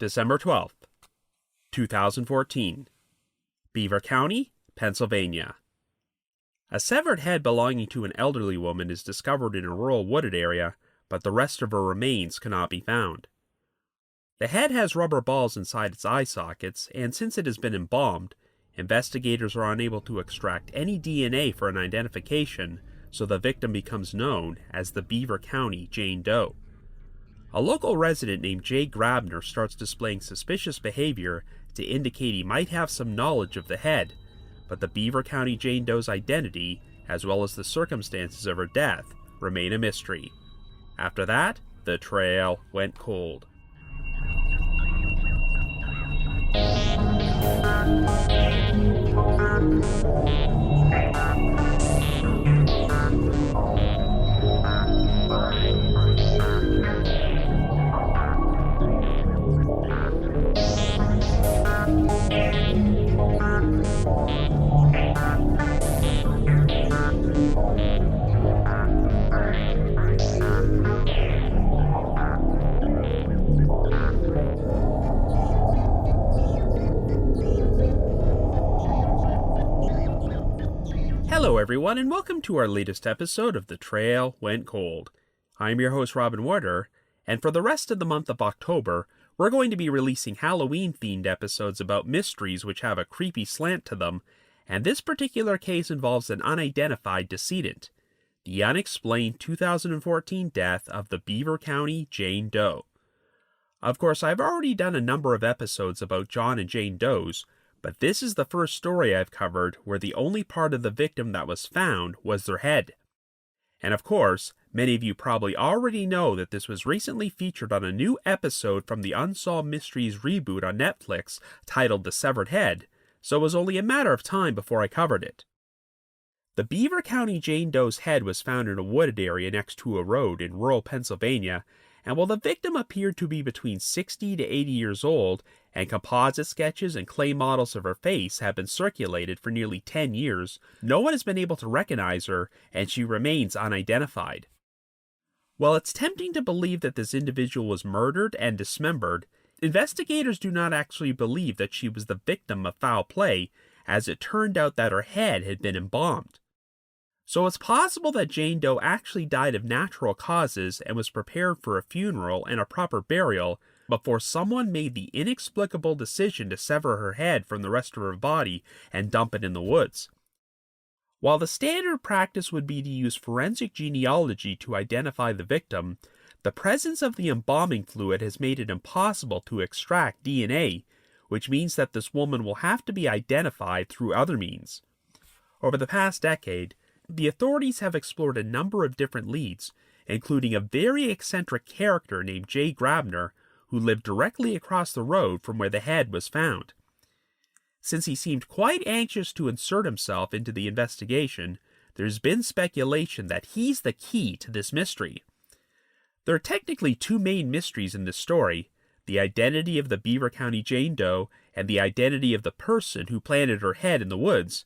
December 12th, 2014. Beaver County, Pennsylvania. A severed head belonging to an elderly woman is discovered in a rural wooded area, but the rest of her remains cannot be found. The head has rubber balls inside its eye sockets, and since it has been embalmed, investigators are unable to extract any DNA for an identification, so the victim becomes known as the Beaver County Jane Doe. A local resident named Jay Grabner starts displaying suspicious behavior to indicate he might have some knowledge of the head, but the Beaver County Jane Doe's identity, as well as the circumstances of her death, remain a mystery. After that, the trail went cold. Hello everyone, and welcome to our latest episode of The Trail Went Cold. I'm your host Robin Warder, and for the rest of the month of October, we're going to be releasing Halloween-themed episodes about mysteries which have a creepy slant to them, and this particular case involves an unidentified decedent, the unexplained 2014 death of the Beaver County Jane Doe. Of course, I've already done a number of episodes about John and Jane Does, but this is the first story I've covered where the only part of the victim that was found was their head. And of course, many of you probably already know that this was recently featured on a new episode from the Unsolved Mysteries reboot on Netflix titled The Severed Head, so it was only a matter of time before I covered it. The Beaver County Jane Doe's head was found in a wooded area next to a road in rural Pennsylvania, and while the victim appeared to be between 60 to 80 years old, and composite sketches and clay models of her face have been circulated for nearly 10 years, no one has been able to recognize her, and she remains unidentified. While it's tempting to believe that this individual was murdered and dismembered, investigators do not actually believe that she was the victim of foul play, as it turned out that her head had been embalmed. So it's possible that Jane Doe actually died of natural causes and was prepared for a funeral and a proper burial before someone made the inexplicable decision to sever her head from the rest of her body and dump it in the woods. While the standard practice would be to use forensic genealogy to identify the victim, the presence of the embalming fluid has made it impossible to extract DNA, which means that this woman will have to be identified through other means. Over the past decade, the authorities have explored a number of different leads, including a very eccentric character named Jay Grabner, who lived directly across the road from where the head was found. Since he seemed quite anxious to insert himself into the investigation, there's been speculation that he's the key to this mystery. There are technically two main mysteries in this story: the identity of the Beaver County Jane Doe and the identity of the person who planted her head in the woods,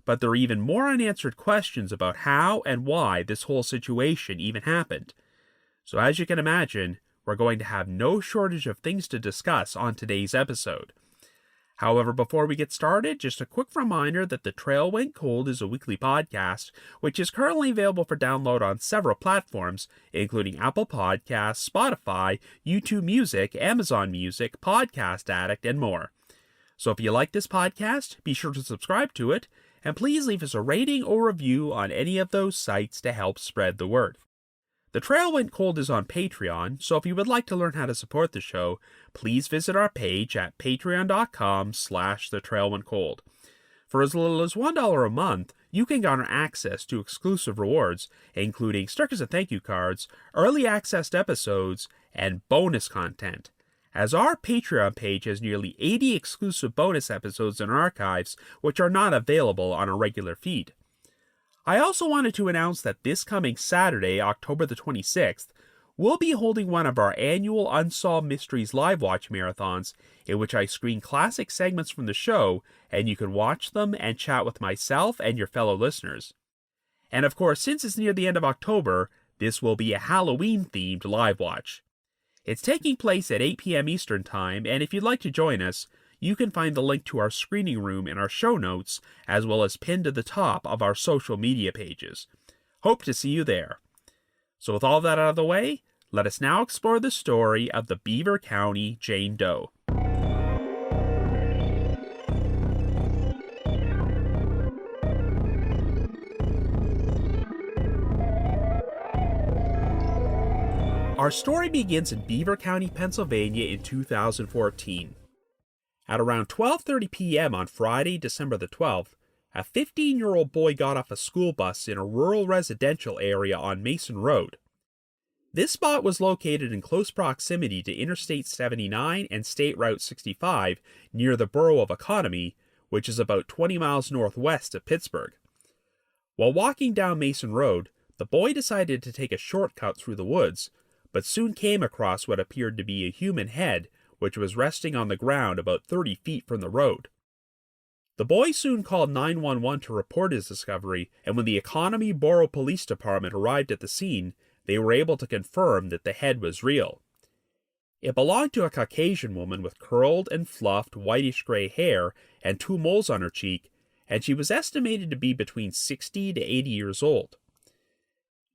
but there are even more unanswered questions about how and why this whole situation even happened. So as you can imagine, we're going to have no shortage of things to discuss on today's episode. However, before we get started, just a quick reminder that The Trail Went Cold is a weekly podcast, which is currently available for download on several platforms, including Apple Podcasts, Spotify, YouTube Music, Amazon Music, Podcast Addict, and more. So if you like this podcast, be sure to subscribe to it, and please leave us a rating or review on any of those sites to help spread the word. The Trail Went Cold is on Patreon, so if you would like to learn how to support the show, please visit our page at patreon.com/thetrailwentcold. For as little as $1 a month, you can garner access to exclusive rewards, including stickers and thank you cards, early access to episodes, and bonus content, as our Patreon page has nearly 80 exclusive bonus episodes in archives which are not available on a regular feed. I also wanted to announce that this coming Saturday, October the 26th, we'll be holding one of our annual Unsolved Mysteries Live Watch Marathons, in which I screen classic segments from the show, and you can watch them and chat with myself and your fellow listeners. And of course, since it's near the end of October, this will be a Halloween-themed live watch. It's taking place at 8 p.m. Eastern Time, and if you'd like to join us, you can find the link to our screening room in our show notes, as well as pinned to the top of our social media pages. Hope to see you there. So with all that out of the way, let us now explore the story of the Beaver County Jane Doe. Our story begins in Beaver County, Pennsylvania in 2014. At around 12:30 p.m. on Friday, December the 12th, a 15-year-old boy got off a school bus in a rural residential area on Mason Road. This spot was located in close proximity to Interstate 79 and State Route 65 near the borough of Economy, which is about 20 miles northwest of Pittsburgh. While walking down Mason Road, the boy decided to take a shortcut through the woods, but soon came across what appeared to be a human head, which was resting on the ground about 30 feet from the road. The boy soon called 911 to report his discovery, and when the Economy Borough Police Department arrived at the scene, they were able to confirm that the head was real. It belonged to a Caucasian woman with curled and fluffed whitish-gray hair and 2 moles on her cheek, and she was estimated to be between 60 to 80 years old.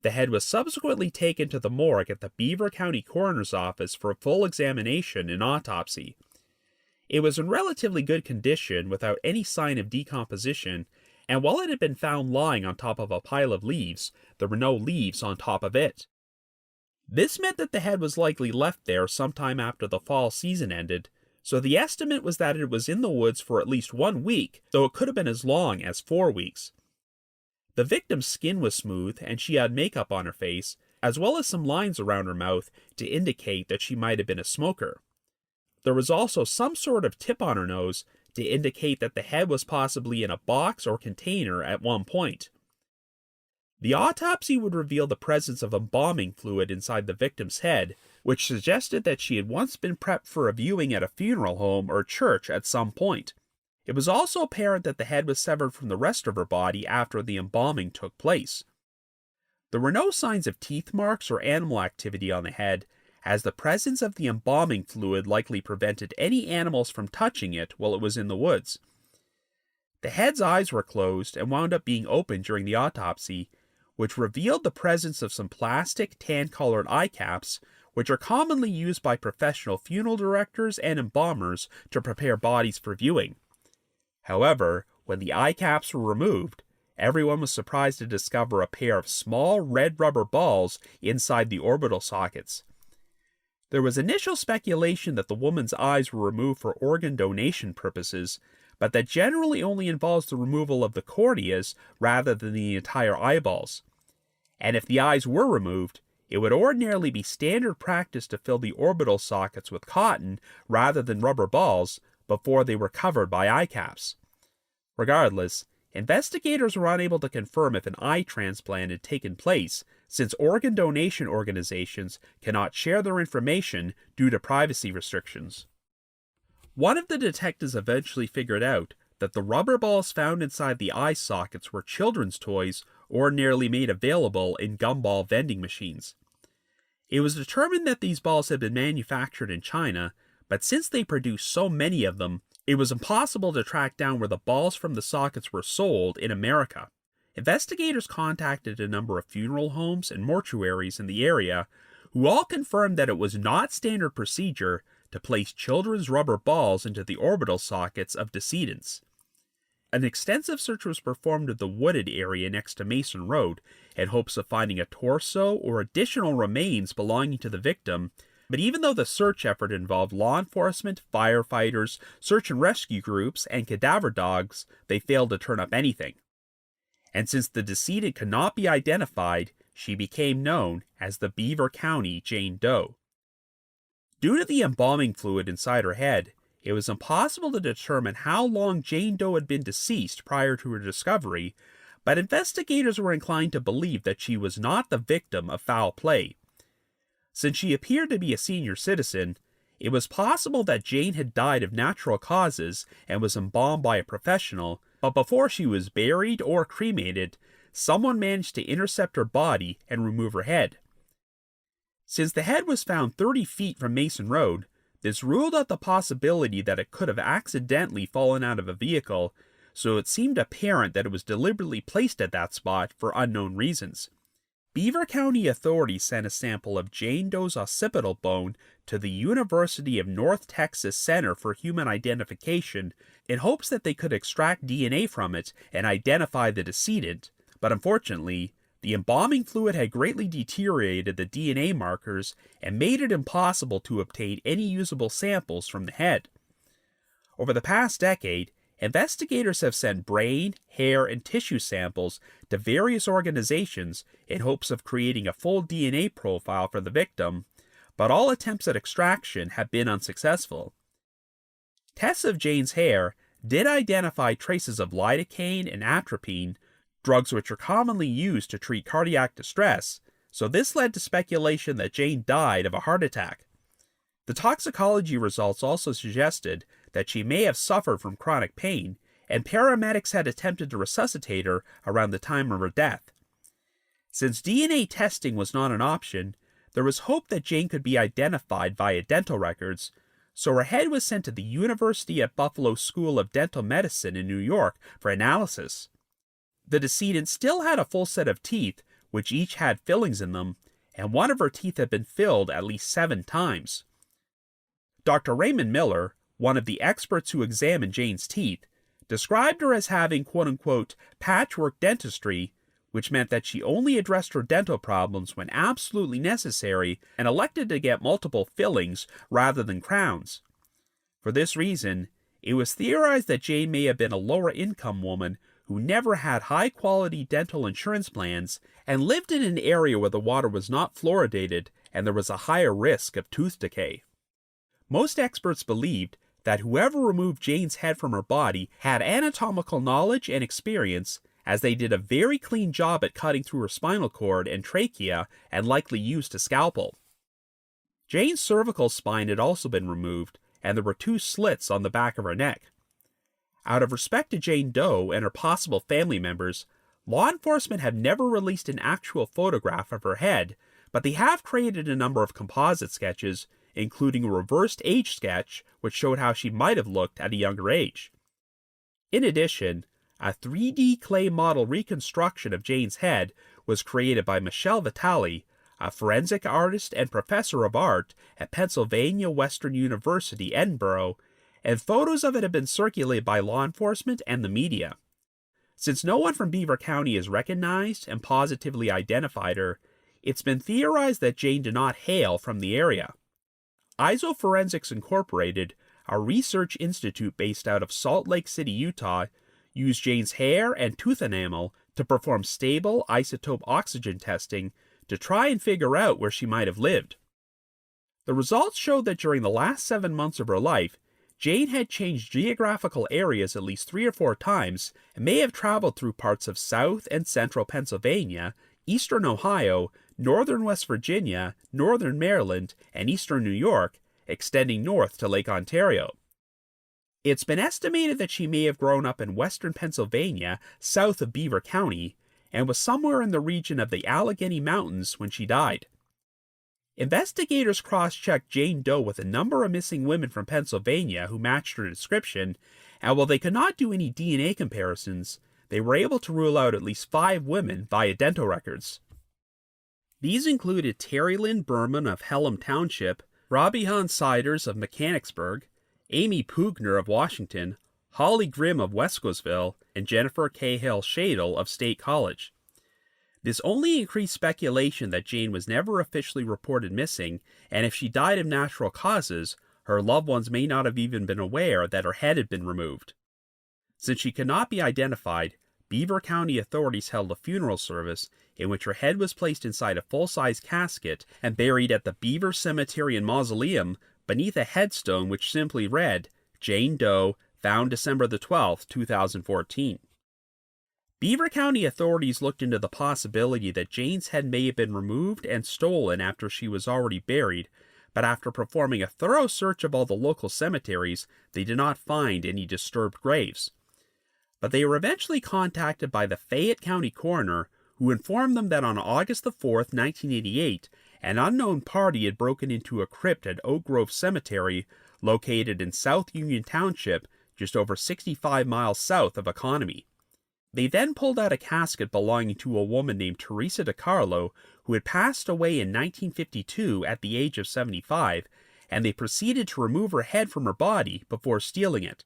The head was subsequently taken to the morgue at the Beaver County Coroner's Office for a full examination and autopsy. It was in relatively good condition without any sign of decomposition, and while it had been found lying on top of a pile of leaves, there were no leaves on top of it. This meant that the head was likely left there sometime after the fall season ended, so the estimate was that it was in the woods for at least 1 week, though it could have been as long as 4 weeks. The victim's skin was smooth, and she had makeup on her face, as well as some lines around her mouth to indicate that she might have been a smoker. There was also some sort of tip on her nose to indicate that the head was possibly in a box or container at one point. The autopsy would reveal the presence of embalming fluid inside the victim's head, which suggested that she had once been prepped for a viewing at a funeral home or church at some point. It was also apparent that the head was severed from the rest of her body after the embalming took place. There were no signs of teeth marks or animal activity on the head, as the presence of the embalming fluid likely prevented any animals from touching it while it was in the woods. The head's eyes were closed and wound up being opened during the autopsy, which revealed the presence of some plastic tan-colored eye caps, which are commonly used by professional funeral directors and embalmers to prepare bodies for viewing. However, when the eye caps were removed, everyone was surprised to discover a pair of small red rubber balls inside the orbital sockets. There was initial speculation that the woman's eyes were removed for organ donation purposes, but that generally only involves the removal of the corneas rather than the entire eyeballs. And if the eyes were removed, it would ordinarily be standard practice to fill the orbital sockets with cotton rather than rubber balls before they were covered by eye caps. Regardless, investigators were unable to confirm if an eye transplant had taken place, since organ donation organizations cannot share their information due to privacy restrictions. One of the detectives eventually figured out that the rubber balls found inside the eye sockets were children's toys ordinarily made available in gumball vending machines. It was determined that these balls had been manufactured in China, but since they produced so many of them, it was impossible to track down where the balls from the sockets were sold in America. Investigators contacted a number of funeral homes and mortuaries in the area, who all confirmed that it was not standard procedure to place children's rubber balls into the orbital sockets of decedents. An extensive search was performed of the wooded area next to Mason Road in hopes of finding a torso or additional remains belonging to the victim, but even though the search effort involved law enforcement, firefighters, search and rescue groups, and cadaver dogs, they failed to turn up anything. And since the decedent could not be identified, she became known as the Beaver County Jane Doe. Due to the embalming fluid inside her head, it was impossible to determine how long Jane Doe had been deceased prior to her discovery, but investigators were inclined to believe that she was not the victim of foul play. Since she appeared to be a senior citizen, it was possible that Jane had died of natural causes and was embalmed by a professional, but before she was buried or cremated, someone managed to intercept her body and remove her head. Since the head was found 30 feet from Mason Road, this ruled out the possibility that it could have accidentally fallen out of a vehicle, so it seemed apparent that it was deliberately placed at that spot for unknown reasons. Beaver County authorities sent a sample of Jane Doe's occipital bone to the University of North Texas Center for Human Identification in hopes that they could extract DNA from it and identify the decedent, but unfortunately, the embalming fluid had greatly deteriorated the DNA markers and made it impossible to obtain any usable samples from the head. Over the past decade, investigators have sent brain, hair, and tissue samples to various organizations in hopes of creating a full DNA profile for the victim, but all attempts at extraction have been unsuccessful. Tests of Jane's hair did identify traces of lidocaine and atropine, drugs which are commonly used to treat cardiac distress, so this led to speculation that Jane died of a heart attack. The toxicology results also suggested that she may have suffered from chronic pain, and paramedics had attempted to resuscitate her around the time of her death. Since DNA testing was not an option, there was hope that Jane could be identified via dental records, so her head was sent to the University at Buffalo School of Dental Medicine in New York for analysis. The decedent still had a full set of teeth, which each had fillings in them, and one of her teeth had been filled at least 7 times. Dr. Raymond Miller, one of the experts who examined Jane's teeth, described her as having quote-unquote patchwork dentistry, which meant that she only addressed her dental problems when absolutely necessary and elected to get multiple fillings rather than crowns. For this reason, it was theorized that Jane may have been a lower-income woman who never had high-quality dental insurance plans and lived in an area where the water was not fluoridated and there was a higher risk of tooth decay. Most experts believed that whoever removed Jane's head from her body had anatomical knowledge and experience, as they did a very clean job at cutting through her spinal cord and trachea and likely used a scalpel. Jane's cervical spine had also been removed, and there were 2 slits on the back of her neck. Out of respect to Jane Doe and her possible family members, law enforcement have never released an actual photograph of her head, but they have created a number of composite sketches, including a reversed age sketch which showed how she might have looked at a younger age. In addition, a 3D clay model reconstruction of Jane's head was created by Michelle Vitale, a forensic artist and professor of art at Pennsylvania Western University, Edinburgh, and photos of it have been circulated by law enforcement and the media. Since no one from Beaver County has recognized and positively identified her, it's been theorized that Jane did not hail from the area. Isoforensics Incorporated, a research institute based out of Salt Lake City, Utah, used Jane's hair and tooth enamel to perform stable isotope oxygen testing to try and figure out where she might have lived. The results showed that during the last 7 months of her life, Jane had changed geographical areas at least 3 or 4 times and may have traveled through parts of South and Central Pennsylvania, Eastern Ohio, Northern West Virginia, Northern Maryland, and Eastern New York, extending north to Lake Ontario. It's been estimated that she may have grown up in western Pennsylvania, south of Beaver County, and was somewhere in the region of the Allegheny Mountains when she died. Investigators cross-checked Jane Doe with a number of missing women from Pennsylvania who matched her description, and while they could not do any DNA comparisons, they were able to rule out at least 5 women via dental records. These included Terry Lynn Berman of Hellam Township, Robbie Hahn Siders of Mechanicsburg, Amy Pugner of Washington, Holly Grimm of Wescosville, and Jennifer Cahill Shadle of State College. This only increased speculation that Jane was never officially reported missing, and if she died of natural causes, her loved ones may not have even been aware that her head had been removed. Since she could not be identified, Beaver County authorities held a funeral service in which her head was placed inside a full-size casket and buried at the Beaver Cemetery and Mausoleum beneath a headstone which simply read, Jane Doe, found December the 12th, 2014. Beaver County authorities looked into the possibility that Jane's head may have been removed and stolen after she was already buried, but after performing a thorough search of all the local cemeteries, they did not find any disturbed graves. But they were eventually contacted by the Fayette County coroner, who informed them that on August the 4th, 1988, an unknown party had broken into a crypt at Oak Grove Cemetery, located in South Union Township, just over 65 miles south of Economy. They then pulled out a casket belonging to a woman named Teresa DiCarlo, who had passed away in 1952 at the age of 75, and they proceeded to remove her head from her body before stealing it.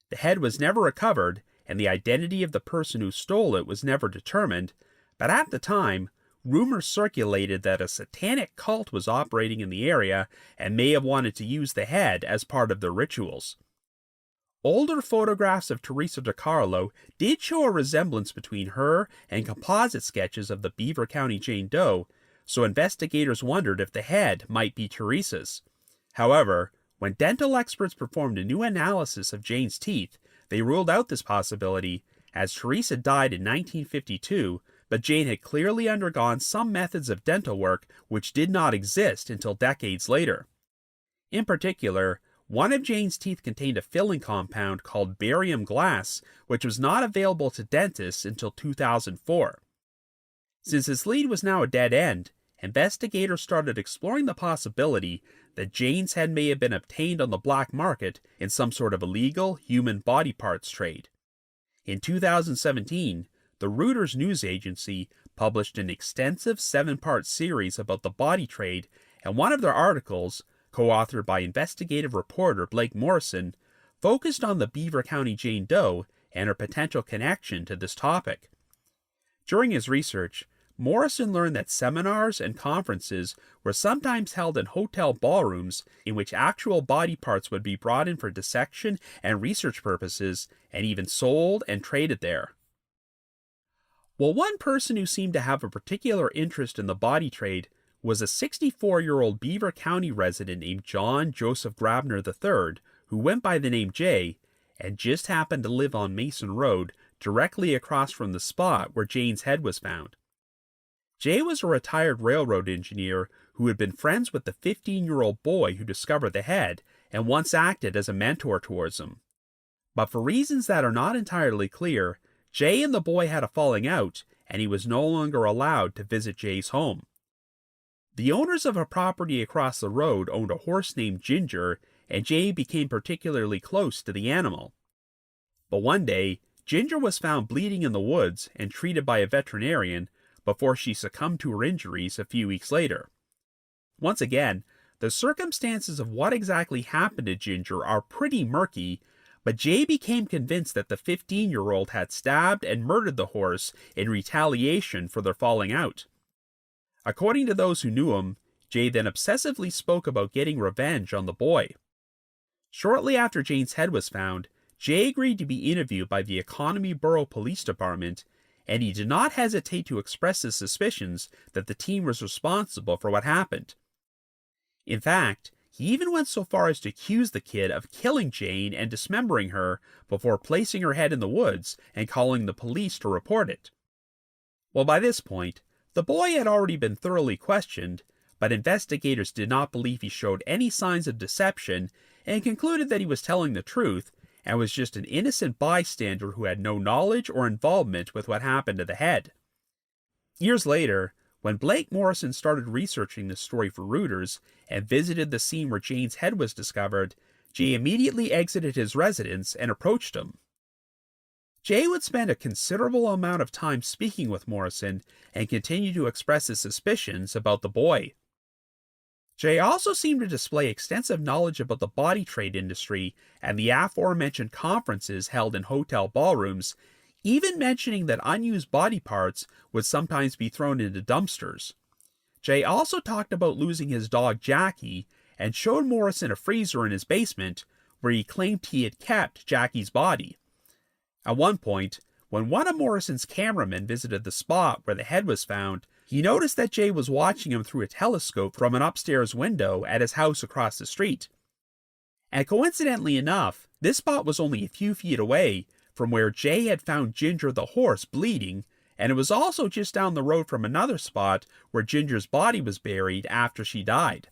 The head was never recovered, and the identity of the person who stole it was never determined, but at the time, rumors circulated that a satanic cult was operating in the area and may have wanted to use the head as part of their rituals. Older photographs of Teresa DiCarlo did show a resemblance between her and composite sketches of the Beaver County Jane Doe, so investigators wondered if the head might be Teresa's. However, when dental experts performed a new analysis of Jane's teeth, they ruled out this possibility, as Teresa died in 1952, but Jane had clearly undergone some methods of dental work which did not exist until decades later. In particular, one of Jane's teeth contained a filling compound called barium glass, which was not available to dentists until 2004. Since this lead was now a dead end, investigators started exploring the possibility that Jane's head may have been obtained on the black market in some sort of illegal human body parts trade. In 2017, the Reuters news agency published an extensive 7-part series about the body trade, and one of their articles, co-authored by investigative reporter Blake Morrison, focused on the Beaver County Jane Doe and her potential connection to this topic. During his research, Morrison learned that seminars and conferences were sometimes held in hotel ballrooms in which actual body parts would be brought in for dissection and research purposes, and even sold and traded there. Well, one person who seemed to have a particular interest in the body trade was a 64-year-old Beaver County resident named John Joseph Grabner III, who went by the name Jay, and just happened to live on Mason Road, directly across from the spot where Jane's head was found. Jay was a retired railroad engineer who had been friends with the 15-year-old boy who discovered the head, and once acted as a mentor towards him. But for reasons that are not entirely clear, Jay and the boy had a falling out, and he was no longer allowed to visit Jay's home. The owners of a property across the road owned a horse named Ginger, and Jay became particularly close to the animal. But one day, Ginger was found bleeding in the woods and treated by a veterinarian before she succumbed to her injuries a few weeks later. Once again, the circumstances of what exactly happened to Ginger are pretty murky, but Jay became convinced that the 15-year-old had stabbed and murdered the horse in retaliation for their falling out. According to those who knew him, Jay then obsessively spoke about getting revenge on the boy. Shortly after Jane's head was found, Jay agreed to be interviewed by the Economy Borough Police Department, and he did not hesitate to express his suspicions that the team was responsible for what happened. In fact, he even went so far as to accuse the kid of killing Jane and dismembering her before placing her head in the woods and calling the police to report it. Well, by this point, the boy had already been thoroughly questioned, but investigators did not believe he showed any signs of deception and concluded that he was telling the truth and was just an innocent bystander who had no knowledge or involvement with what happened to the head. Years later, when Blake Morrison started researching this story for Reuters and visited the scene where Jane's head was discovered, Jay immediately exited his residence and approached him. Jay would spend a considerable amount of time speaking with Morrison and continue to express his suspicions about the boy. Jay also seemed to display extensive knowledge about the body trade industry and the aforementioned conferences held in hotel ballrooms, even mentioning that unused body parts would sometimes be thrown into dumpsters. Jay also talked about losing his dog Jackie and showed Morrison a freezer in his basement where he claimed he had kept Jackie's body. At one point, when one of Morrison's cameramen visited the spot where the head was found, he noticed that Jay was watching him through a telescope from an upstairs window at his house across the street. And coincidentally enough, this spot was only a few feet away from where Jay had found Ginger the horse bleeding, and it was also just down the road from another spot where Ginger's body was buried after she died.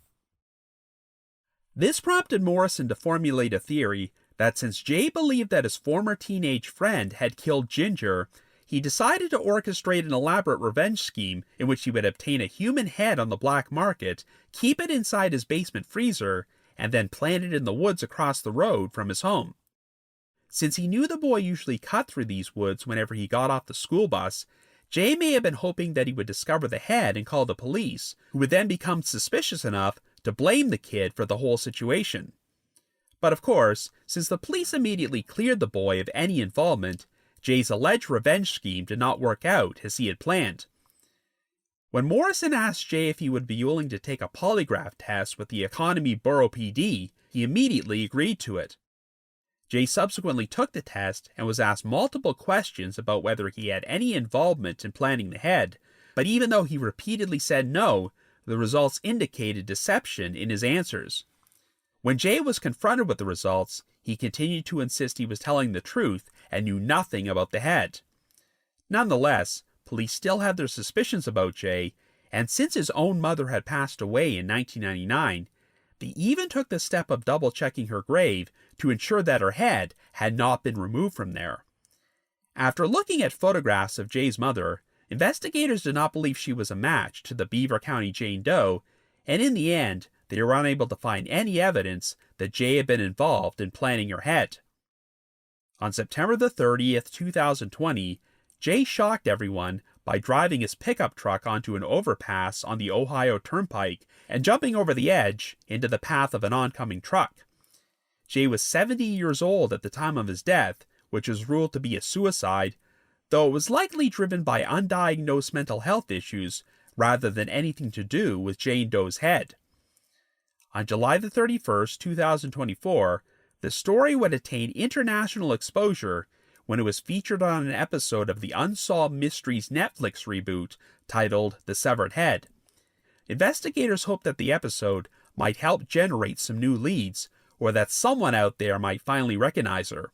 This prompted Morrison to formulate a theory that since Jay believed that his former teenage friend had killed Ginger, he decided to orchestrate an elaborate revenge scheme in which he would obtain a human head on the black market, keep it inside his basement freezer, and then plant it in the woods across the road from his home. Since he knew the boy usually cut through these woods whenever he got off the school bus, Jay may have been hoping that he would discover the head and call the police, who would then become suspicious enough to blame the kid for the whole situation. But of course, since the police immediately cleared the boy of any involvement, Jay's alleged revenge scheme did not work out as he had planned. When Morrison asked Jay if he would be willing to take a polygraph test with the Economy Borough PD, he immediately agreed to it. Jay subsequently took the test and was asked multiple questions about whether he had any involvement in planning the head, but even though he repeatedly said no, the results indicated deception in his answers. When Jay was confronted with the results, he continued to insist he was telling the truth and knew nothing about the head. Nonetheless, police still had their suspicions about Jay, and since his own mother had passed away in 1999, they even took the step of double-checking her grave to ensure that her head had not been removed from there. After looking at photographs of Jay's mother, investigators did not believe she was a match to the Beaver County Jane Doe, and in the end, they were unable to find any evidence that Jay had been involved in planning her head. On September the 30th, 2020, Jay shocked everyone by driving his pickup truck onto an overpass on the Ohio Turnpike and jumping over the edge into the path of an oncoming truck. Jay was 70 years old at the time of his death, which was ruled to be a suicide, though it was likely driven by undiagnosed mental health issues rather than anything to do with Jane Doe's head. On July the 31st, 2024, the story would attain international exposure when it was featured on an episode of the Unsolved Mysteries Netflix reboot titled The Severed Head. Investigators hoped that the episode might help generate some new leads, or that someone out there might finally recognize her.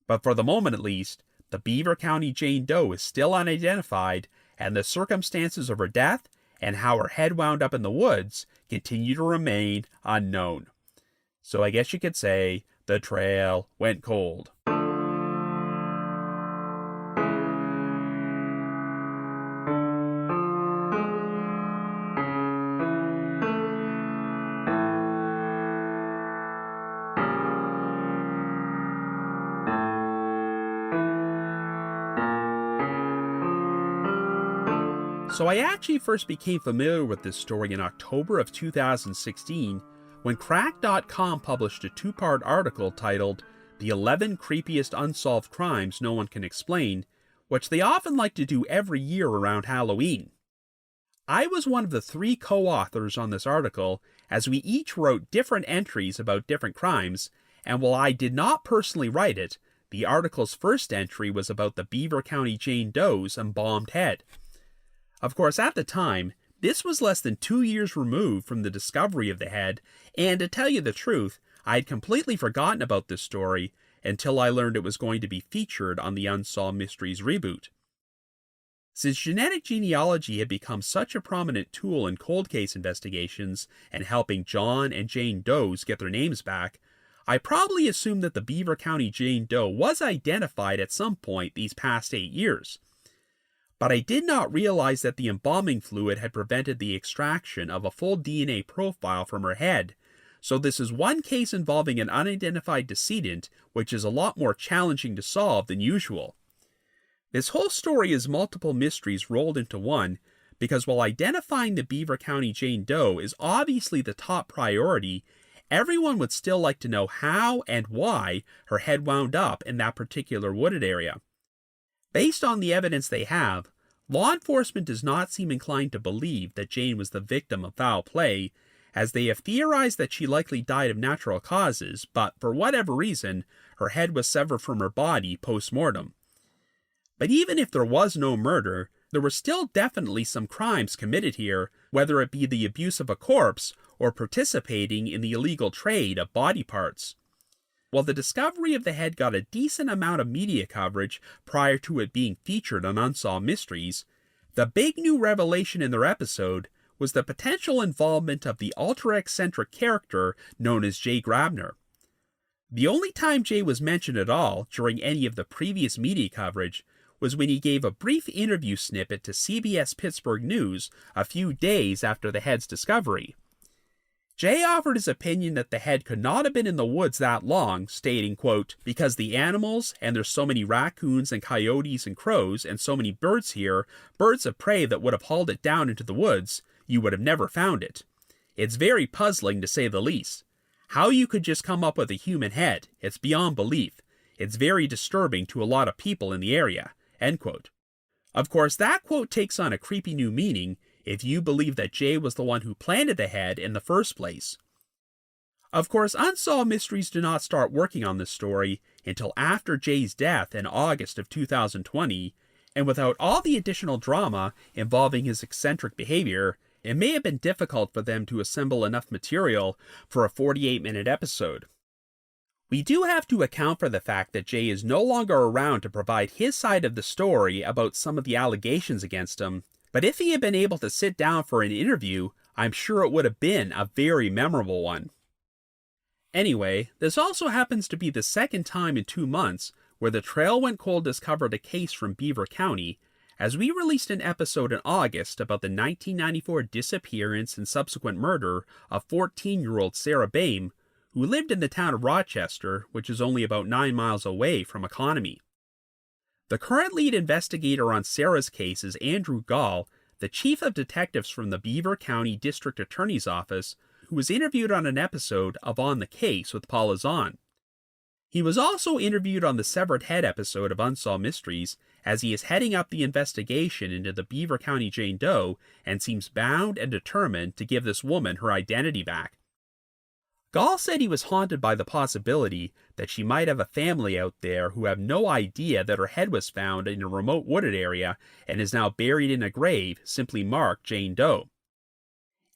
But for the moment at least, the Beaver County Jane Doe is still unidentified, and the circumstances of her death and how her head wound up in the woods continue to remain unknown. So I guess you could say the trail went cold. So I actually first became familiar with this story in October of 2016 when Cracked.com published a two-part article titled The 11 Creepiest Unsolved Crimes No One Can Explain, which they often like to do every year around Halloween. I was one of the 3 co-authors on this article, as we each wrote different entries about different crimes, and while I did not personally write it, the article's first entry was about the Beaver County Jane Doe's embalmed head. Of course, at the time, this was less than 2 years removed from the discovery of the head, and to tell you the truth, I had completely forgotten about this story until I learned it was going to be featured on the Unsolved Mysteries reboot. Since genetic genealogy had become such a prominent tool in cold case investigations and helping John and Jane Does get their names back, I probably assumed that the Beaver County Jane Doe was identified at some point these past 8 years. But I did not realize that the embalming fluid had prevented the extraction of a full DNA profile from her head, so this is one case involving an unidentified decedent, which is a lot more challenging to solve than usual. This whole story is multiple mysteries rolled into one, because while identifying the Beaver County Jane Doe is obviously the top priority, everyone would still like to know how and why her head wound up in that particular wooded area. Based on the evidence they have, law enforcement does not seem inclined to believe that Jane was the victim of foul play, as they have theorized that she likely died of natural causes, but for whatever reason, her head was severed from her body post-mortem. But even if there was no murder, there were still definitely some crimes committed here, whether it be the abuse of a corpse or participating in the illegal trade of body parts. While the discovery of the head got a decent amount of media coverage prior to it being featured on Unsolved Mysteries, the big new revelation in their episode was the potential involvement of the ultra-eccentric character known as Jay Grabner. The only time Jay was mentioned at all during any of the previous media coverage was when he gave a brief interview snippet to CBS Pittsburgh News a few days after the head's discovery. Jay offered his opinion that the head could not have been in the woods that long, stating, quote, "Because the animals, and there's so many raccoons and coyotes and crows and so many birds here, birds of prey that would have hauled it down into the woods, you would have never found it. It's very puzzling to say the least. How you could just come up with a human head, it's beyond belief. It's very disturbing to a lot of people in the area," end quote. Of course, that quote takes on a creepy new meaning if you believe that Jay was the one who planted the head in the first place. Of course, Unsolved Mysteries do not start working on this story until after Jay's death in August of 2020, and without all the additional drama involving his eccentric behavior, it may have been difficult for them to assemble enough material for a 48-minute episode. We do have to account for the fact that Jay is no longer around to provide his side of the story about some of the allegations against him, but if he had been able to sit down for an interview, I'm sure it would have been a very memorable one. Anyway, this also happens to be the second time in 2 months where the Trail Went Cold discovered a case from Beaver County, as we released an episode in August about the 1994 disappearance and subsequent murder of 14-year-old Sarah Boehm, who lived in the town of Rochester, which is only about 9 miles away from Economy. The current lead investigator on Sarah's case is Andrew Gall, the chief of detectives from the Beaver County District Attorney's Office, who was interviewed on an episode of On the Case with Paula Zahn. He was also interviewed on the Severed Head episode of Unsolved Mysteries, as he is heading up the investigation into the Beaver County Jane Doe and seems bound and determined to give this woman her identity back. Gall said he was haunted by the possibility that she might have a family out there who have no idea that her head was found in a remote wooded area and is now buried in a grave simply marked Jane Doe.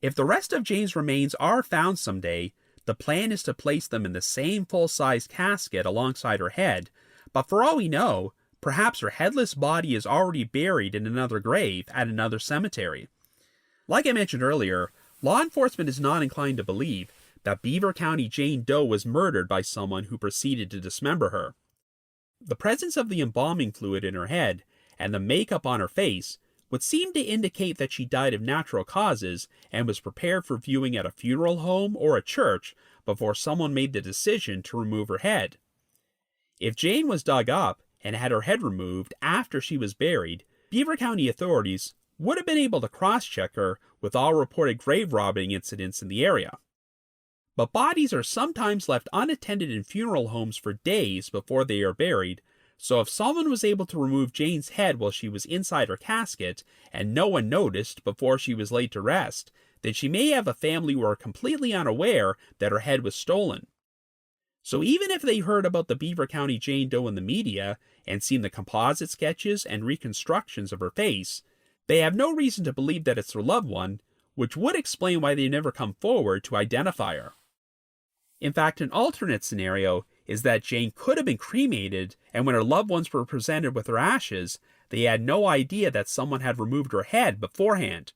If the rest of Jane's remains are found someday, the plan is to place them in the same full-size casket alongside her head, but for all we know, perhaps her headless body is already buried in another grave at another cemetery. Like I mentioned earlier, law enforcement is not inclined to believe that Beaver County Jane Doe was murdered by someone who proceeded to dismember her. The presence of the embalming fluid in her head and the makeup on her face would seem to indicate that she died of natural causes and was prepared for viewing at a funeral home or a church before someone made the decision to remove her head. If Jane was dug up and had her head removed after she was buried, Beaver County authorities would have been able to cross-check her with all reported grave robbing incidents in the area. But bodies are sometimes left unattended in funeral homes for days before they are buried, so if someone was able to remove Jane's head while she was inside her casket and no one noticed before she was laid to rest, then she may have a family who are completely unaware that her head was stolen. So even if they heard about the Beaver County Jane Doe in the media and seen the composite sketches and reconstructions of her face, they have no reason to believe that it's their loved one, which would explain why they never come forward to identify her. In fact, an alternate scenario is that Jane could have been cremated, and when her loved ones were presented with her ashes, they had no idea that someone had removed her head beforehand.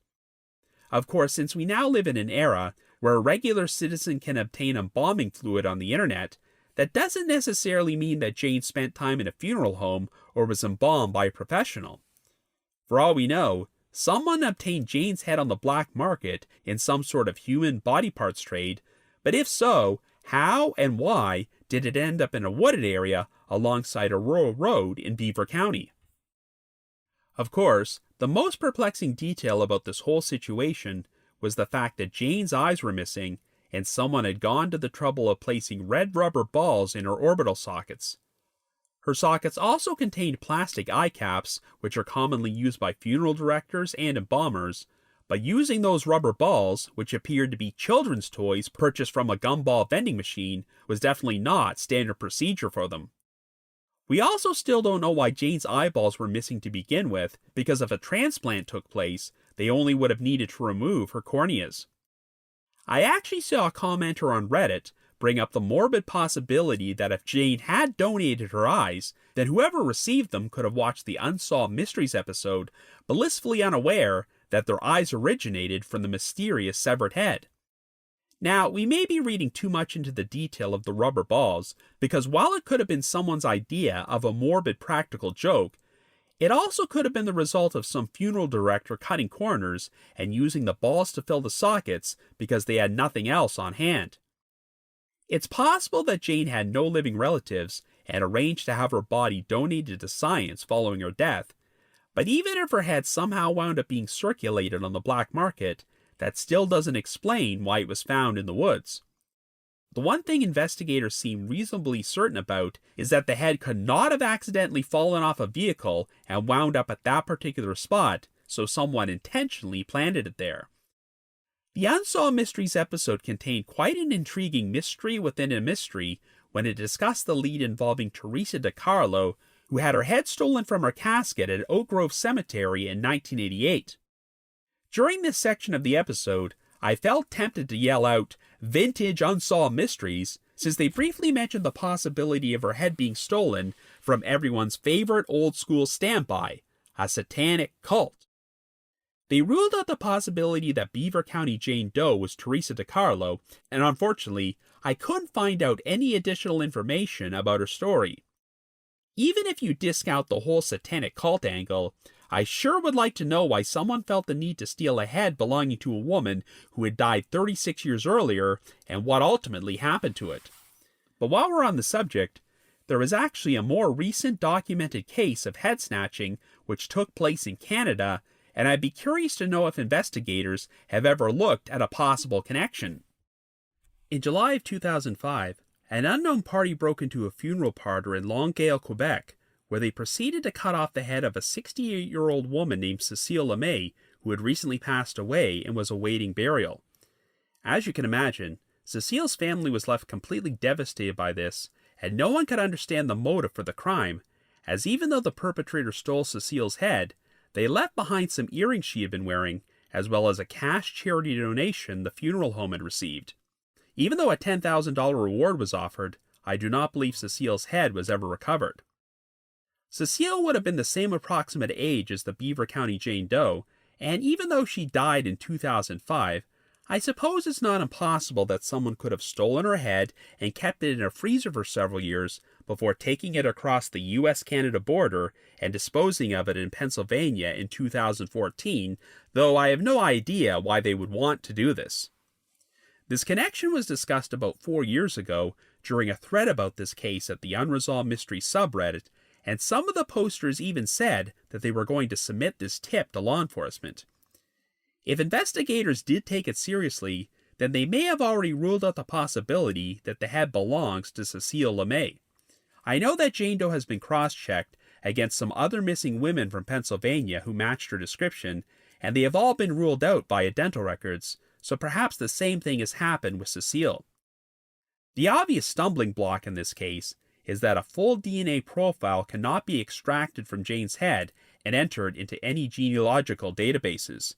Of course, since we now live in an era where a regular citizen can obtain embalming fluid on the internet, that doesn't necessarily mean that Jane spent time in a funeral home or was embalmed by a professional. For all we know, someone obtained Jane's head on the black market in some sort of human body parts trade, but if so, how and why did it end up in a wooded area alongside a rural road in Beaver County? Of course, the most perplexing detail about this whole situation was the fact that Jane's eyes were missing and someone had gone to the trouble of placing red rubber balls in her orbital sockets. Her sockets also contained plastic eye caps, which are commonly used by funeral directors and embalmers, but using those rubber balls, which appeared to be children's toys purchased from a gumball vending machine, was definitely not standard procedure for them. We also still don't know why Jane's eyeballs were missing to begin with, because if a transplant took place, they only would have needed to remove her corneas. I actually saw a commenter on Reddit bring up the morbid possibility that if Jane had donated her eyes, then whoever received them could have watched the Unsolved Mysteries episode, blissfully unaware that their eyes originated from the mysterious severed head. Now, we may be reading too much into the detail of the rubber balls, because while it could have been someone's idea of a morbid practical joke, It also could have been the result of some funeral director cutting corners and using the balls to fill the sockets because they had nothing else on hand. It's possible that Jane had no living relatives and arranged to have her body donated to science following her death, but even if her head somehow wound up being circulated on the black market, that still doesn't explain why it was found in the woods. The one thing investigators seem reasonably certain about is that the head could not have accidentally fallen off a vehicle and wound up at that particular spot, so someone intentionally planted it there. The Unsolved Mysteries episode contained quite an intriguing mystery within a mystery when it discussed the lead involving Teresa DiCarlo, who had her head stolen from her casket at Oak Grove Cemetery in 1988. During this section of the episode, I felt tempted to yell out, "Vintage Unsolved Mysteries," since they briefly mentioned the possibility of her head being stolen from everyone's favorite old-school standby, a satanic cult. They ruled out the possibility that Beaver County Jane Doe was Teresa DiCarlo, and unfortunately, I couldn't find out any additional information about her story. Even if you discount the whole satanic cult angle, I sure would like to know why someone felt the need to steal a head belonging to a woman who had died 36 years earlier, and what ultimately happened to it. But while we're on the subject, there is actually a more recent documented case of head snatching which took place in Canada, and I'd be curious to know if investigators have ever looked at a possible connection. In July of 2005, an unknown party broke into a funeral parlor in Longueuil, Quebec, where they proceeded to cut off the head of a 68-year-old woman named Cecile LeMay, who had recently passed away and was awaiting burial. As you can imagine, Cecile's family was left completely devastated by this, and no one could understand the motive for the crime, as even though the perpetrator stole Cecile's head, they left behind some earrings she had been wearing, as well as a cash charity donation the funeral home had received. Even though a $10,000 reward was offered, I do not believe Cecile's head was ever recovered. Cecile would have been the same approximate age as the Beaver County Jane Doe, and even though she died in 2005, I suppose it's not impossible that someone could have stolen her head and kept it in a freezer for several years before taking it across the US-Canada border and disposing of it in Pennsylvania in 2014, though I have no idea why they would want to do this. This connection was discussed about 4 years ago during a thread about this case at the Unresolved Mysteries subreddit, and some of the posters even said that they were going to submit this tip to law enforcement. If investigators did take it seriously, then they may have already ruled out the possibility that the head belongs to Cecile LeMay. I know that Jane Doe has been cross-checked against some other missing women from Pennsylvania who matched her description, and they have all been ruled out via dental records, so perhaps the same thing has happened with Cecile. The obvious stumbling block in this case is that a full DNA profile cannot be extracted from Jane's head and entered into any genealogical databases.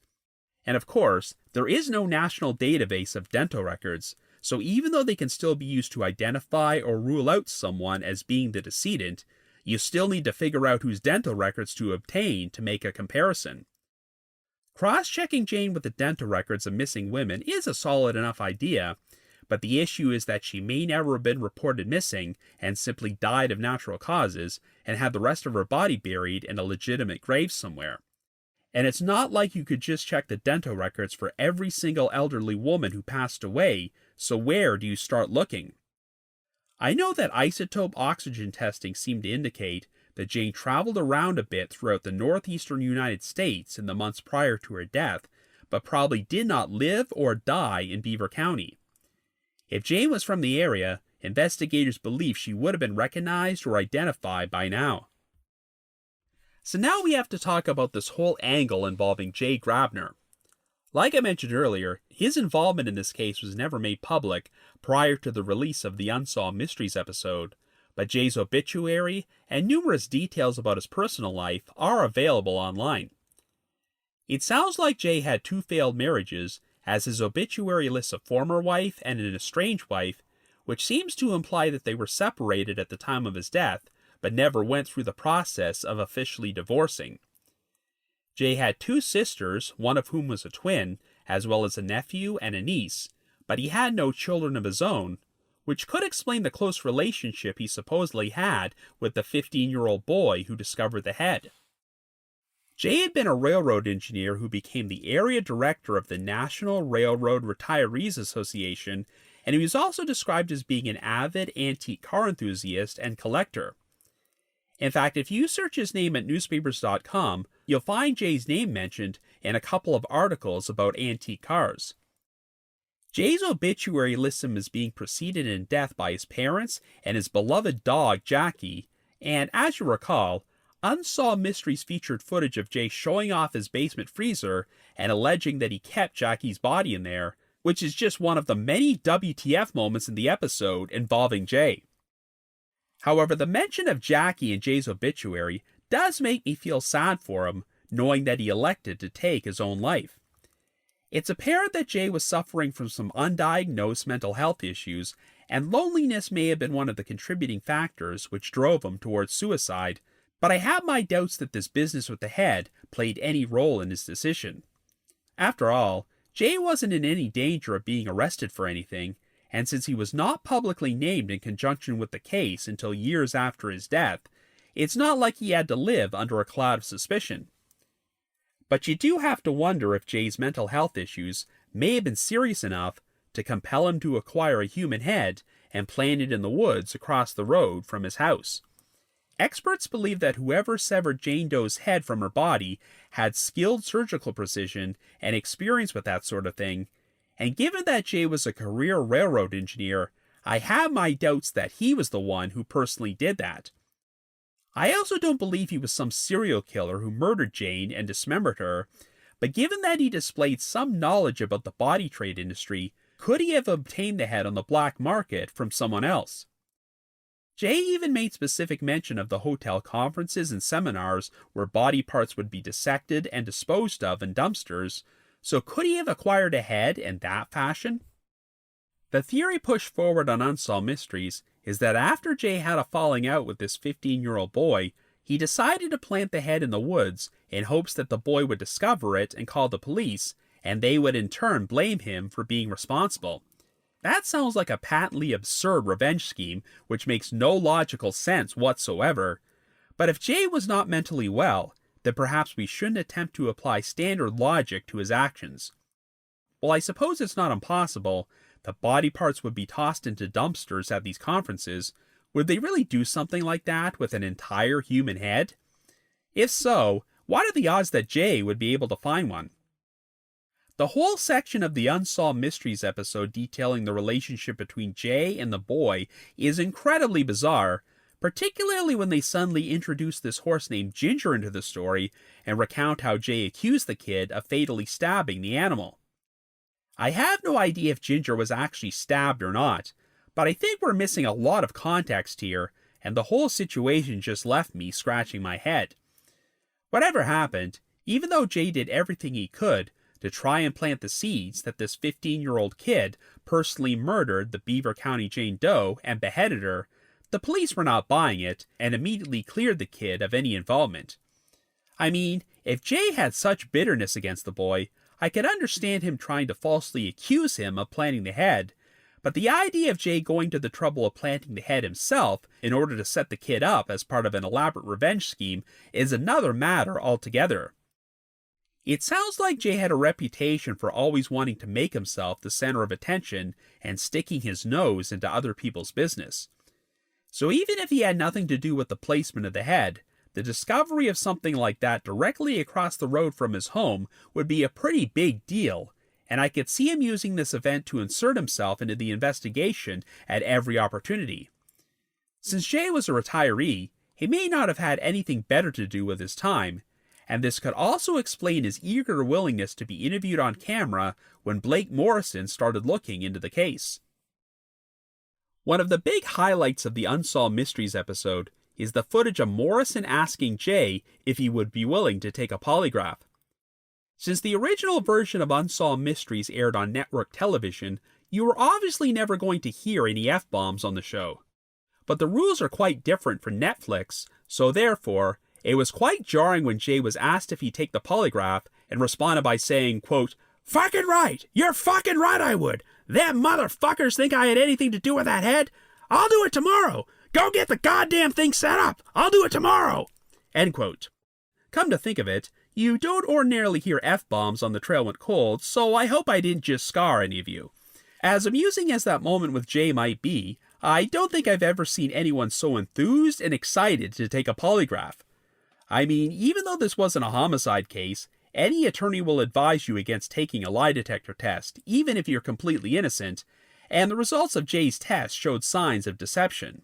And of course, there is no national database of dental records, so even though they can still be used to identify or rule out someone as being the decedent, you still need to figure out whose dental records to obtain to make a comparison. Cross-checking Jane with the dental records of missing women is a solid enough idea, but the issue is that she may never have been reported missing and simply died of natural causes and had the rest of her body buried in a legitimate grave somewhere. And it's not like you could just check the dental records for every single elderly woman who passed away, so where do you start looking? I know that isotope oxygen testing seemed to indicate that Jane traveled around a bit throughout the northeastern United States in the months prior to her death, but probably did not live or die in Beaver County. If Jane was from the area, investigators believe she would have been recognized or identified by now. So now we have to talk about this whole angle involving Jay Grabner. Like I mentioned earlier, his involvement in this case was never made public prior to the release of the Unsolved Mysteries episode, but Jay's obituary and numerous details about his personal life are available online. It sounds like Jay had 2 failed marriages, as his obituary lists a former wife and an estranged wife, which seems to imply that they were separated at the time of his death, but never went through the process of officially divorcing. Jay had 2 sisters, one of whom was a twin, as well as a nephew and a niece, but he had no children of his own, which could explain the close relationship he supposedly had with the 15-year-old boy who discovered the head. Jay had been a railroad engineer who became the area director of the National Railroad Retirees Association, and he was also described as being an avid antique car enthusiast and collector. In fact, if you search his name at newspapers.com, you'll find Jay's name mentioned in a couple of articles about antique cars. Jay's obituary lists him as being preceded in death by his parents and his beloved dog, Jackie, and as you recall, Unsolved Mysteries featured footage of Jay showing off his basement freezer and alleging that he kept Jackie's body in there, which is just one of the many WTF moments in the episode involving Jay. However, the mention of Jackie in Jay's obituary does make me feel sad for him, knowing that he elected to take his own life. It's apparent that Jay was suffering from some undiagnosed mental health issues, and loneliness may have been one of the contributing factors which drove him towards suicide, but I have my doubts that this business with the head played any role in his decision. After all, Jay wasn't in any danger of being arrested for anything, and since he was not publicly named in conjunction with the case until years after his death, it's not like he had to live under a cloud of suspicion. But you do have to wonder if Jay's mental health issues may have been serious enough to compel him to acquire a human head and plant it in the woods across the road from his house. Experts believe that whoever severed Jane Doe's head from her body had skilled surgical precision and experience with that sort of thing, and given that Jay was a career railroad engineer, I have my doubts that he was the one who personally did that. I also don't believe he was some serial killer who murdered Jane and dismembered her, but given that he displayed some knowledge about the body trade industry, could he have obtained the head on the black market from someone else? Jay even made specific mention of the hotel conferences and seminars where body parts would be dissected and disposed of in dumpsters, so could he have acquired a head in that fashion? The theory pushed forward on Unsolved Mysteries is that after Jay had a falling out with this 15-year-old boy, he decided to plant the head in the woods in hopes that the boy would discover it and call the police, and they would in turn blame him for being responsible. That sounds like a patently absurd revenge scheme, which makes no logical sense whatsoever. But if Jay was not mentally well, then perhaps we shouldn't attempt to apply standard logic to his actions. While I suppose it's not impossible that body parts would be tossed into dumpsters at these conferences, would they really do something like that with an entire human head? If so, what are the odds that Jay would be able to find one? The whole section of the Unsolved Mysteries episode detailing the relationship between Jay and the boy is incredibly bizarre, particularly when they suddenly introduce this horse named Ginger into the story and recount how Jay accused the kid of fatally stabbing the animal. I have no idea if Ginger was actually stabbed or not, but I think we're missing a lot of context here, and the whole situation just left me scratching my head. Whatever happened, even though Jay did everything he could to try and plant the seeds that this 15-year-old kid personally murdered the Beaver County Jane Doe and beheaded her, the police were not buying it and immediately cleared the kid of any involvement. I mean, if Jay had such bitterness against the boy, I could understand him trying to falsely accuse him of planting the head, but the idea of Jay going to the trouble of planting the head himself in order to set the kid up as part of an elaborate revenge scheme is another matter altogether. It sounds like Jay had a reputation for always wanting to make himself the center of attention and sticking his nose into other people's business. So even if he had nothing to do with the placement of the head, the discovery of something like that directly across the road from his home would be a pretty big deal, and I could see him using this event to insert himself into the investigation at every opportunity. Since Jay was a retiree, he may not have had anything better to do with his time, and this could also explain his eager willingness to be interviewed on camera when Blake Morrison started looking into the case. One of the big highlights of the Unsolved Mysteries episode is the footage of Morrison asking Jay if he would be willing to take a polygraph. Since the original version of Unsolved Mysteries aired on network television, you were obviously never going to hear any F-bombs on the show. But the rules are quite different for Netflix, so therefore, it was quite jarring when Jay was asked if he'd take the polygraph and responded by saying, quote, "Fucking right! You're fucking right I would! Them motherfuckers think I had anything to do with that head? I'll do it tomorrow! Go get the goddamn thing set up! I'll do it tomorrow!" End quote. Come to think of it, You don't ordinarily hear F-bombs on The Trail Went Cold, so I hope I didn't just scar any of you. As amusing as that moment with Jay might be, I don't think I've ever seen anyone so enthused and excited to take a polygraph. I mean, even though this wasn't a homicide case, any attorney will advise you against taking a lie detector test, even if you're completely innocent, and the results of Jay's test showed signs of deception.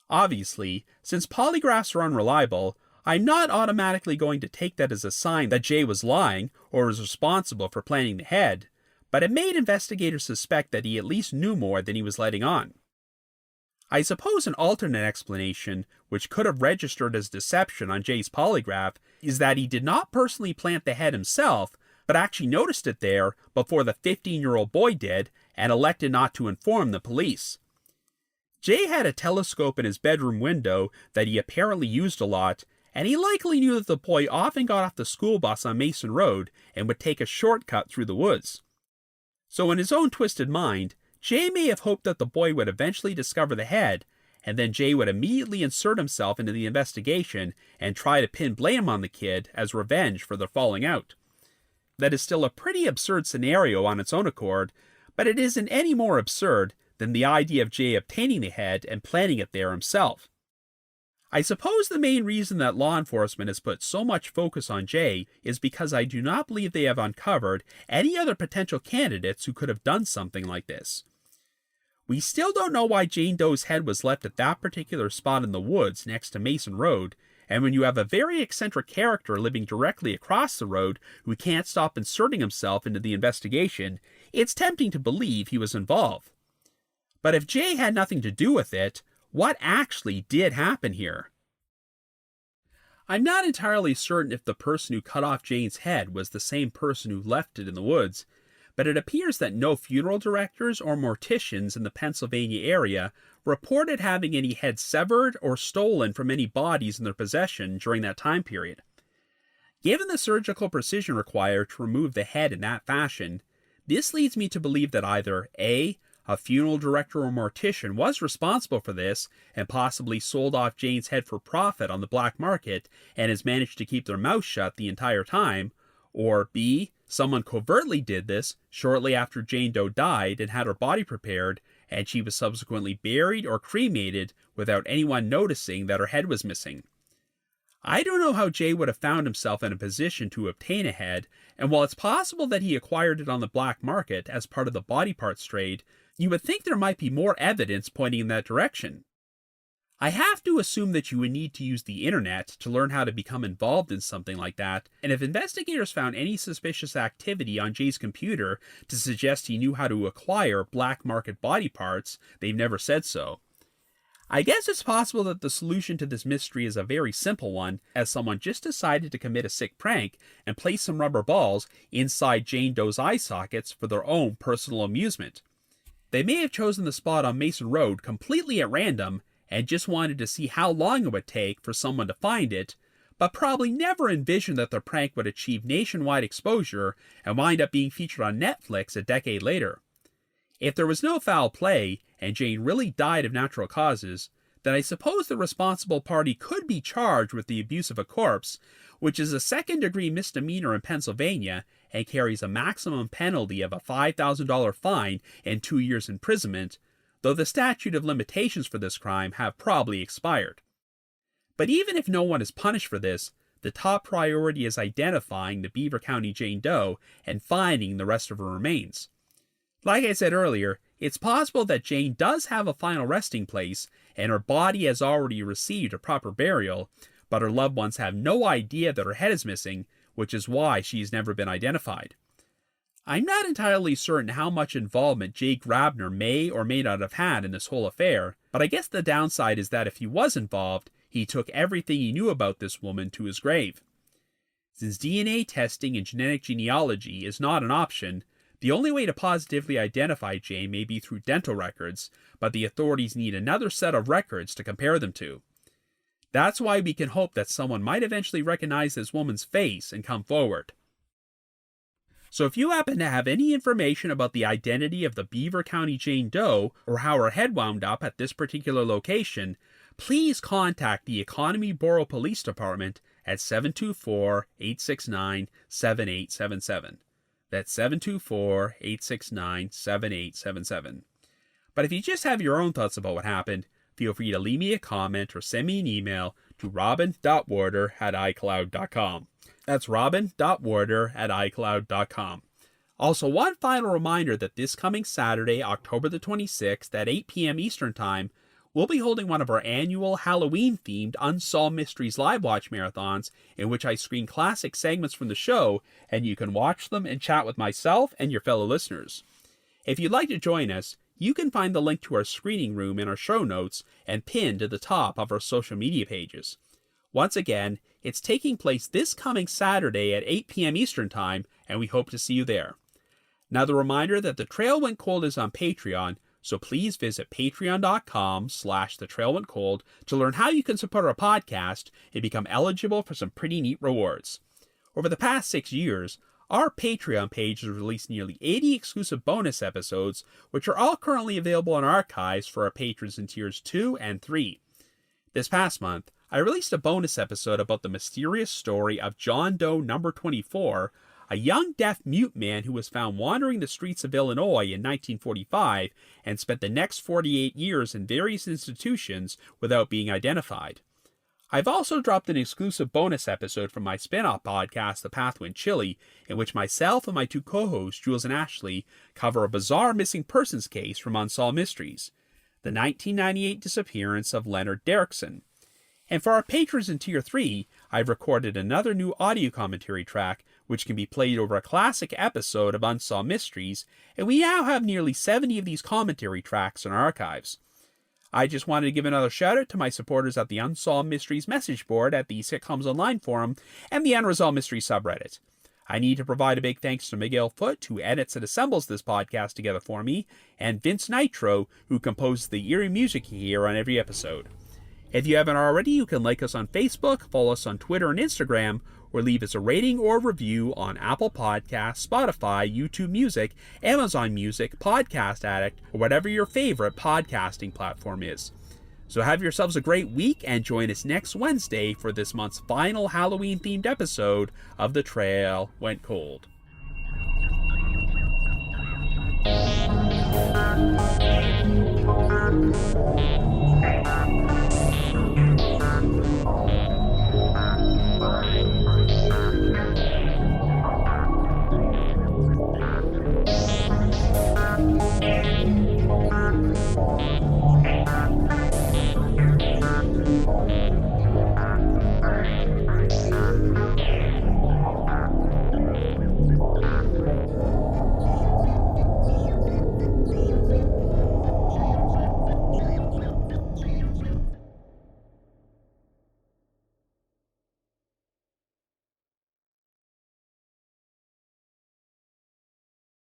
Obviously, since polygraphs are unreliable, I'm not automatically going to take that as a sign that Jay was lying or was responsible for planting the head, but it made investigators suspect that he at least knew more than he was letting on. I suppose an alternate explanation, which could have registered as deception on Jay's polygraph, is that he did not personally plant the head himself, but actually noticed it there before the 15-year-old boy did and elected not to inform the police. Jay had a telescope in his bedroom window that he apparently used a lot, and he likely knew that the boy often got off the school bus on Mason Road and would take a shortcut through the woods. So in his own twisted mind, Jay may have hoped that the boy would eventually discover the head, and then Jay would immediately insert himself into the investigation and try to pin blame on the kid as revenge for their falling out. That is still a pretty absurd scenario on its own accord, but it isn't any more absurd than the idea of Jay obtaining the head and planting it there himself. I suppose the main reason that law enforcement has put so much focus on Jay is because I do not believe they have uncovered any other potential candidates who could have done something like this. We still don't know why Jane Doe's head was left at that particular spot in the woods next to Mason Road, and when you have a very eccentric character living directly across the road who can't stop inserting himself into the investigation, it's tempting to believe he was involved. But if Jay had nothing to do with it, what actually did happen here? I'm not entirely certain if the person who cut off Jane's head was the same person who left it in the woods, but it appears that no funeral directors or morticians in the Pennsylvania area reported having any heads severed or stolen from any bodies in their possession during that time period. Given the surgical precision required to remove the head in that fashion, this leads me to believe that either A, a funeral director or mortician was responsible for this and possibly sold off Jane's head for profit on the black market and has managed to keep their mouth shut the entire time, or B, someone covertly did this shortly after Jane Doe died and had her body prepared, and she was subsequently buried or cremated without anyone noticing that her head was missing. I don't know how Jay would have found himself in a position to obtain a head, and while it's possible that he acquired it on the black market as part of the body parts trade, you would think there might be more evidence pointing in that direction. I have to assume that you would need to use the internet to learn how to become involved in something like that, and if investigators found any suspicious activity on Jay's computer to suggest he knew how to acquire black market body parts, they've never said so. I guess it's possible that the solution to this mystery is a very simple one, as someone just decided to commit a sick prank and place some rubber balls inside Jane Doe's eye sockets for their own personal amusement. They may have chosen the spot on Mason Road completely at random and just wanted to see how long it would take for someone to find it, but probably never envisioned that their prank would achieve nationwide exposure and wind up being featured on Netflix a decade later. If there was no foul play, and Jane really died of natural causes, then I suppose the responsible party could be charged with the abuse of a corpse, which is a second-degree misdemeanor in Pennsylvania and carries a maximum penalty of a $5,000 fine and 2 years imprisonment, though the statute of limitations for this crime have probably expired. But even if no one is punished for this, the top priority is identifying the Beaver County Jane Doe and finding the rest of her remains. Like I said earlier, it's possible that Jane does have a final resting place and her body has already received a proper burial, but her loved ones have no idea that her head is missing, which is why she's never been identified. I'm not entirely certain how much involvement Jay Grabner may or may not have had in this whole affair, but I guess the downside is that if he was involved, he took everything he knew about this woman to his grave. Since DNA testing and genetic genealogy is not an option, the only way to positively identify Jane may be through dental records, but the authorities need another set of records to compare them to. That's why we can hope that someone might eventually recognize this woman's face and come forward. So if you happen to have any information about the identity of the Beaver County Jane Doe or how her head wound up at this particular location, please contact the Economy Borough Police Department at 724-869-7877. That's 724-869-7877. But if you just have your own thoughts about what happened, feel free to leave me a comment or send me an email to robin.warder@icloud.com. That's robin.warder@icloud.com. Also, one final reminder that this coming Saturday, October the 26th at 8 p.m. Eastern Time, we'll be holding one of our annual Halloween-themed Unsolved Mysteries live watch marathons in which I screen classic segments from the show, and you can watch them and chat with myself and your fellow listeners. If you'd like to join us, you can find the link to our screening room in our show notes and pinned to the top of our social media pages. Once again, it's taking place this coming Saturday at 8 p.m. Eastern Time, and we hope to see you there. Now, the reminder that The Trail Went Cold is on Patreon, so please visit patreon.com/thetrailwentcold to learn how you can support our podcast and become eligible for some pretty neat rewards. Over the past 6 years, our Patreon page has released nearly 80 exclusive bonus episodes, which are all currently available in archives for our patrons in tiers 2 and 3. This past month, I released a bonus episode about the mysterious story of John Doe number 24, a young deaf-mute man who was found wandering the streets of Illinois in 1945 and spent the next 48 years in various institutions without being identified. I've also dropped an exclusive bonus episode from my spin-off podcast, The Path Went Chilly, in which myself and my two co-hosts, Jules and Ashley, cover a bizarre missing persons case from Unsolved Mysteries, the 1998 disappearance of Leonard Derrickson. And for our patrons in Tier 3, I've recorded another new audio commentary track, which can be played over a classic episode of Unsolved Mysteries, and we now have nearly 70 of these commentary tracks in our archives. I just wanted to give another shout out to my supporters at the Unsolved Mysteries message board at the Sitcoms Online forum and the Unresolved Mysteries subreddit. I need to provide a big thanks to Miguel Foote, who edits and assembles this podcast together for me, and Vince Nitro, who composes the eerie music you hear on every episode. If you haven't already, you can like us on Facebook, follow us on Twitter and Instagram, or leave us a rating or review on Apple Podcasts, Spotify, YouTube Music, Amazon Music, Podcast Addict, or whatever your favorite podcasting platform is. So have yourselves a great week and join us next Wednesday for this month's final Halloween-themed episode of The Trail Went Cold.